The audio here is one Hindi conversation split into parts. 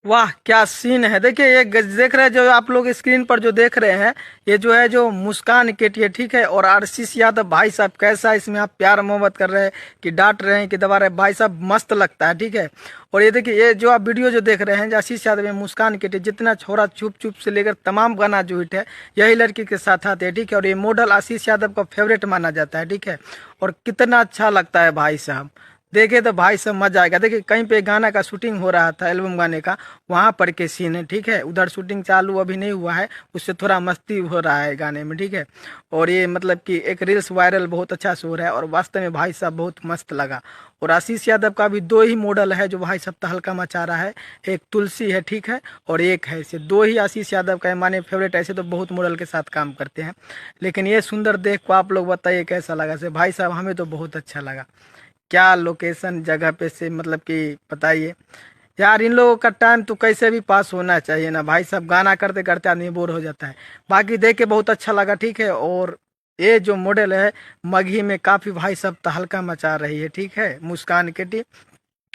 वाह क्या सीन है। देखिए ये देख रहे हैं जो आप लोग स्क्रीन पर जो देख रहे हैं, ये जो है जो मुस्कान केटी है, ठीक है। और आशीष यादव भाई साहब कैसा इसमें आप प्यार मोहब्बत कर रहे हैं कि डांट रहे हैं कि दबा रहे हैं, भाई साहब मस्त लगता है, ठीक है। और ये देखिए ये जो आप वीडियो जो देख रहे हैं, जो आशीष यादव में मुस्कान केटी जितना छोरा चुप चुप से लेकर तमाम गाना जो हिट है यही लड़की के साथ आते हैं, ठीक है। और ये मॉडल आशीष यादव का फेवरेट माना जाता है, ठीक है। और कितना अच्छा लगता है भाई साहब, देखे तो भाई सब मजा आएगा। देखिए कहीं पे गाना का शूटिंग हो रहा था, एल्बम गाने का, वहां पर के सीन है, ठीक है। उधर शूटिंग चालू अभी नहीं हुआ है, उससे थोड़ा मस्ती हो रहा है गाने में, ठीक है। और ये मतलब कि एक रील्स वायरल बहुत अच्छा से हो रहा है और वास्तव में भाई साहब बहुत मस्त लगा। और आशीष यादव का भी दो ही मॉडल है जो भाई साहब तहलका मचा रहा है, एक तुलसी है, ठीक है, और एक है इसे, दो ही आशीष यादव का है माने फेवरेट। ऐसे तो बहुत मॉडल के साथ काम करते हैं, लेकिन ये सुंदर देख को आप लोग बताइए कैसा लगा से। भाई साहब हमें तो बहुत अच्छा लगा। क्या लोकेशन जगह पे से मतलब कि बताइए यार, इन लोगों का टाइम तो कैसे भी पास होना चाहिए ना भाई साहब। गाना करते करते आदमी बोर हो जाता है। बाकी देख के बहुत अच्छा लगा, ठीक है। और ये जो मॉडल है मगही में काफी भाई साहब तहलका मचा रही है, ठीक है, मुस्कान केटी।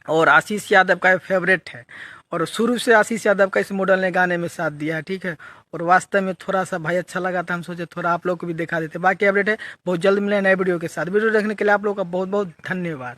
और आशीष यादव का फेवरेट है और शुरू से आशीष यादव का इस मॉडल ने गाने में साथ दिया है, ठीक है। और वास्तव में थोड़ा सा भाई अच्छा लगा था, हम सोचे थोड़ा आप लोग को भी दिखा देते। बाकी अपडेट है बहुत जल्द मिले नए वीडियो के साथ। वीडियो देखने के लिए आप लोग का बहुत बहुत धन्यवाद।